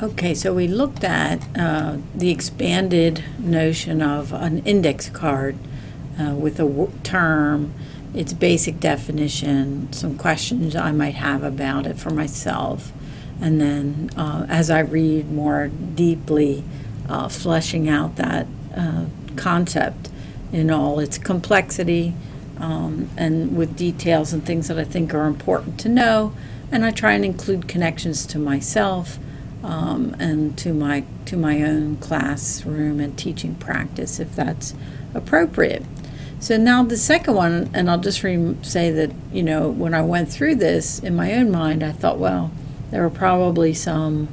Okay, so we looked at the expanded notion of an index card with a term, its basic definition, some questions I might have about it for myself, and then as I read more deeply, fleshing out that concept in all its complexity, and with details and things that I think are important to know, and I try and include connections to myself and to my own classroom and teaching practice if that's appropriate. So now the second one, and I'll just say that, when I went through this in my own mind, I thought, well, there were probably some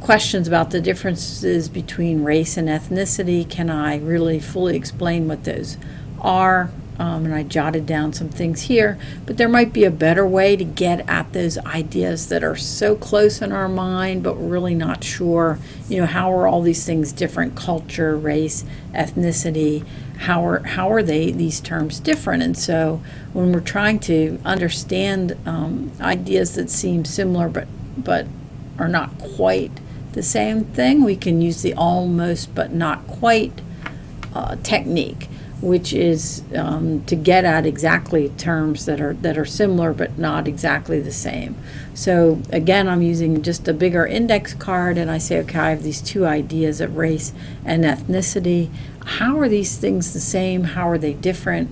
questions about the differences between race and ethnicity. Can I really fully explain what those are? And I jotted down some things here, but there might be a better way to get at those ideas that are so close in our mind, but we're really not sure, how are all these things different? Culture, race, ethnicity, how are these terms different? And so when we're trying to understand ideas that seem similar but are not quite the same thing, we can use the almost but not quite technique, which is to get at exactly terms that are similar but not exactly the same. So again, I'm using just a bigger index card, and I say, okay, I have these two ideas of race and ethnicity. How are these things the same? How are they different?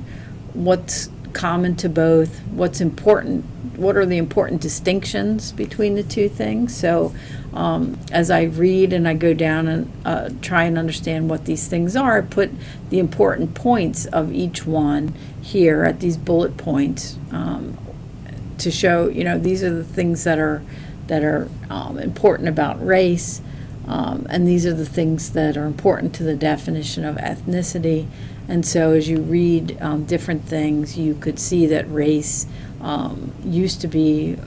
What's common to both? What's important? What are the important distinctions between the two things? So as I read and I go down and try and understand what these things are, I put the important points of each one here at these bullet points to show, these are the things that are important about race, and these are the things that are important to the definition of ethnicity. And so as you read different things, you could see that race used to be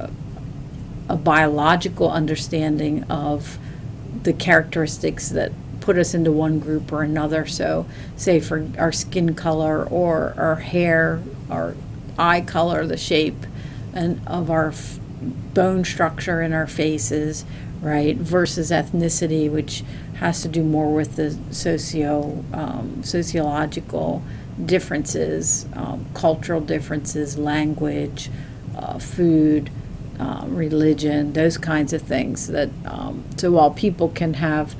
a biological understanding of the characteristics that put us into one group or another. So say for our skin color or our hair, our eye color, the shape and of our bone structure in our faces, right, versus ethnicity, which has to do more with the sociological differences, cultural differences, language, food, religion, those kinds of things. That so while people can have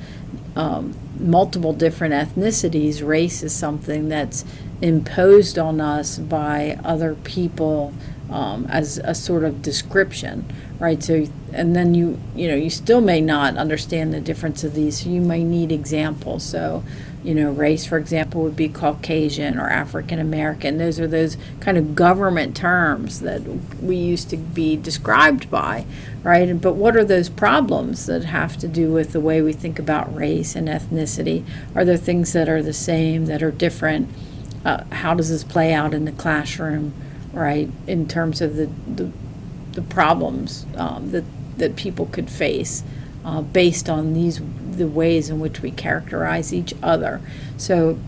multiple different ethnicities, race is something that's imposed on us by other people as a sort of description, right? So, and then you still may not understand the difference of these, so you may need examples. So, race, for example, would be Caucasian or African American. Those are those kind of government terms that we used to be described by, right? But what are those problems that have to do with the way we think about race and ethnicity? Are there things that are the same, that are different? How does this play out in the classroom, right, in terms of the problems that people could face based on the ways in which we characterize each other. So,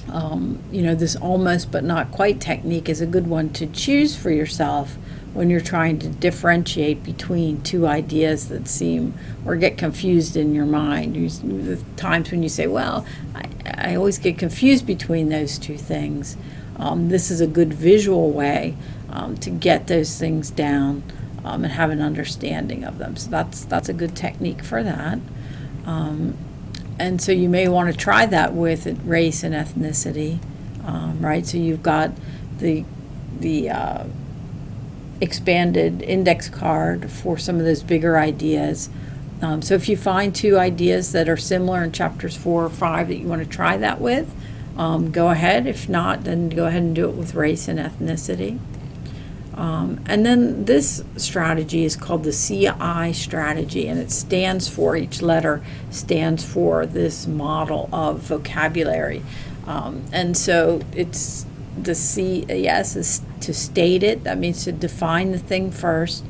this almost but not quite technique is a good one to choose for yourself when you're trying to differentiate between two ideas that seem or get confused in your mind. The times when you say, well, I always get confused between those two things. This is a good visual way to get those things down and have an understanding of them. So that's a good technique for that. And so you may want to try that with race and ethnicity, right? So you've got the expanded index card for some of those bigger ideas. So if you find two ideas that are similar in chapters 4 or 5 that you want to try that with, go ahead. If not, then go ahead and do it with race and ethnicity. And then this strategy is called the CI strategy, and it stands for, each letter stands for this model of vocabulary. And so it's the CS is to state it. That means to define the thing first.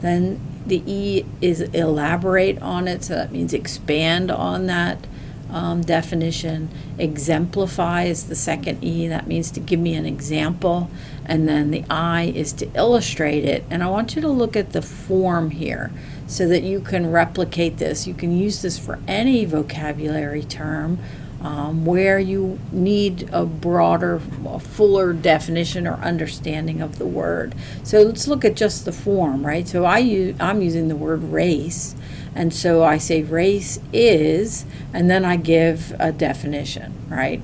Then the E is elaborate on it. So that means expand on that definition. Exemplify is the second E. That means to give me an example. And then the I is to illustrate it. And I want you to look at the form here. so that you can replicate this. You can use this for any vocabulary term where you need a broader, a fuller definition or understanding of the word. So let's look at just the form, right? So I'm using the word race, and so I say race is, and then I give a definition, right?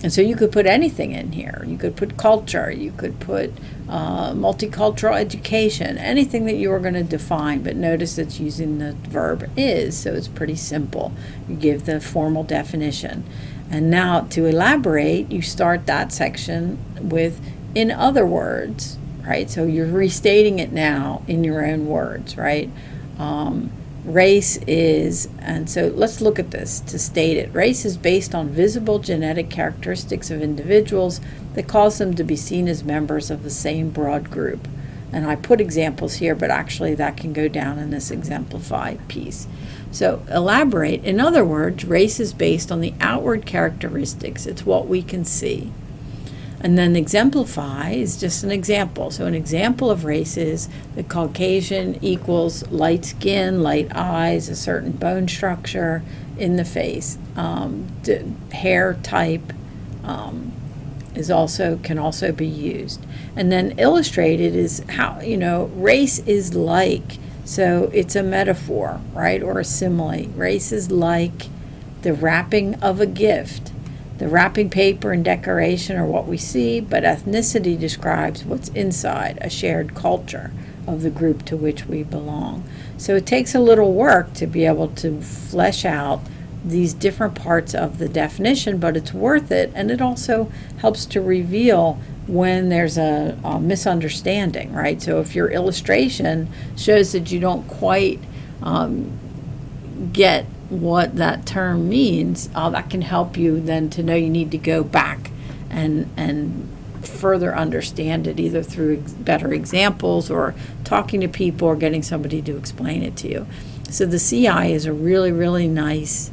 And so you could put anything in here. You could put culture, you could put multicultural education, anything that you are going to define, but notice it's using the verb is, so it's pretty simple. You give the formal definition. And now to elaborate, you start that section with in other words, right? So you're restating it now in your own words, right? Race is, and so let's look at this to state it. Race is based on visible genetic characteristics of individuals that cause them to be seen as members of the same broad group. And I put examples here, but actually that can go down in this exemplified piece. So elaborate. In other words, race is based on the outward characteristics. It's what we can see. And then exemplify is just an example. So an example of race is the Caucasian equals light skin, light eyes, a certain bone structure in the face. Hair type can also be used. And then illustrated is how, race is like. So it's a metaphor, right, or a simile. Race is like the wrapping of a gift. The wrapping paper and decoration are what we see, but ethnicity describes what's inside, a shared culture of the group to which we belong. So it takes a little work to be able to flesh out these different parts of the definition, but it's worth it, and it also helps to reveal when there's a misunderstanding, right? So if your illustration shows that you don't quite get what that term means, that can help you then to know you need to go back and further understand it, either through better examples or talking to people or getting somebody to explain it to you. So the CI is a really, really nice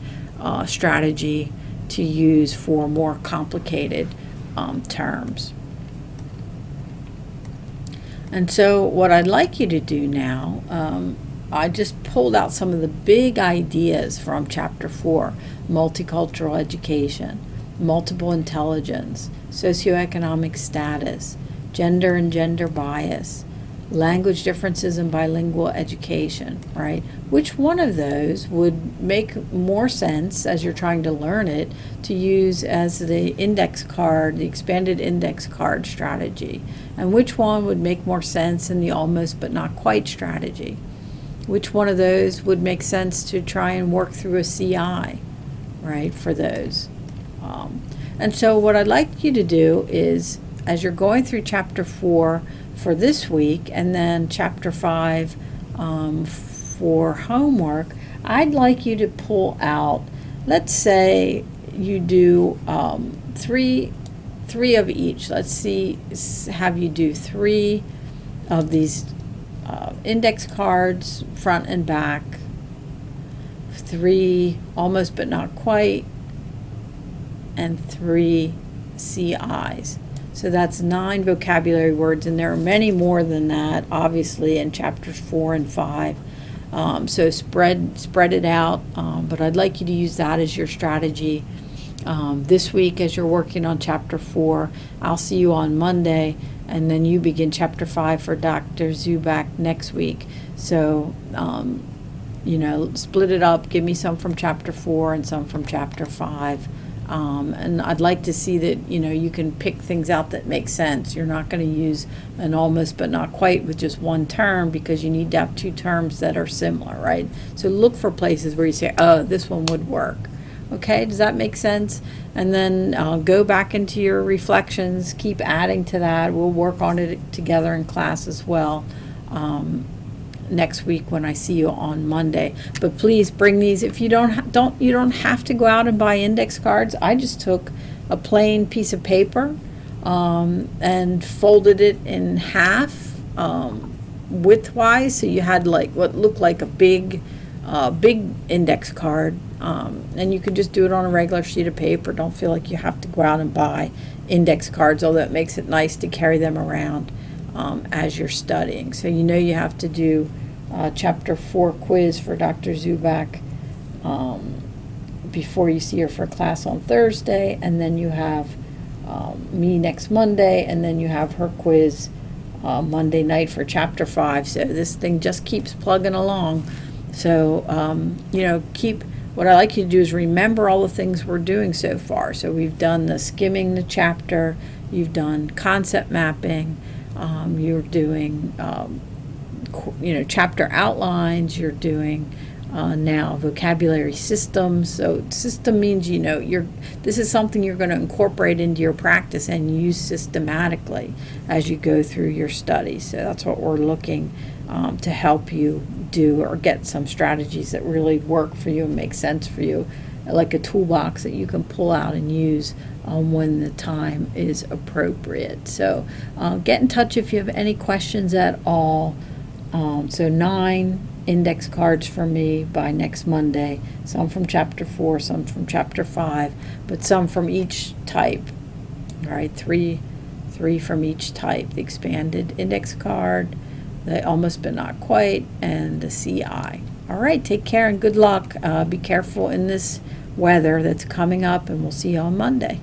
strategy to use for more complicated terms. And so what I'd like you to do now, I just pulled out some of the big ideas from Chapter 4, multicultural education, multiple intelligence, socioeconomic status, gender and gender bias, language differences and bilingual education, right? Which one of those would make more sense as you're trying to learn it to use as the index card, the expanded index card strategy? And which one would make more sense in the almost but not quite strategy? Which one of those would make sense to try and work through a CI, right, for those? And so what I'd like you to do is, as you're going through Chapter 4 for this week, and then Chapter 5 for homework, I'd like you to pull out, let's say you do three of each. Have you do 3 of these index cards, front and back, 3 almost but not quite, and 3 CIs. So that's 9 vocabulary words, and there are many more than that, obviously, in Chapters 4 and 5. So spread it out, but I'd like you to use that as your strategy this week as you're working on Chapter 4. I'll see you on Monday, and then you begin Chapter 5 for Dr. Zubak next week. So, split it up. Give me some from Chapter 4 and some from Chapter 5. And I'd like to see that, you can pick things out that make sense. You're not going to use an almost but not quite with just one term, because you need to have 2 terms that are similar, right? So look for places where you say, oh, this one would work. Okay, does that make sense? And then go back into your reflections, keep adding to that. We'll work on it together in class as well next week when I see you on Monday. But please bring these. If you don't have to go out and buy index cards. I just took a plain piece of paper and folded it in half widthwise, so you had like what looked like a big index card. And you could just do it on a regular sheet of paper. Don't feel like you have to go out and buy index cards, although it makes it nice to carry them around as you're studying. So you have to do Chapter 4 quiz for Dr. Zubak before you see her for class on Thursday, and then you have me next Monday, and then you have her quiz Monday night for Chapter 5. So this thing just keeps plugging along. So, what I like you to do is remember all the things we're doing so far. So we've done the skimming the chapter, you've done concept mapping, you're doing, chapter outlines, you're doing now vocabulary systems. So system means, this is something you're going to incorporate into your practice and use systematically as you go through your studies. So that's what we're looking to help you do, or get some strategies that really work for you and make sense for you, like a toolbox that you can pull out and use when the time is appropriate. So get in touch if you have any questions at all. So 9 index cards for me by next Monday, some from Chapter 4, some from Chapter 5, but some from each type. All right, three from each type: the expanded index card, the almost but not quite, and the CI. All right, take care and good luck. Be careful in this weather that's coming up, and we'll see you on Monday.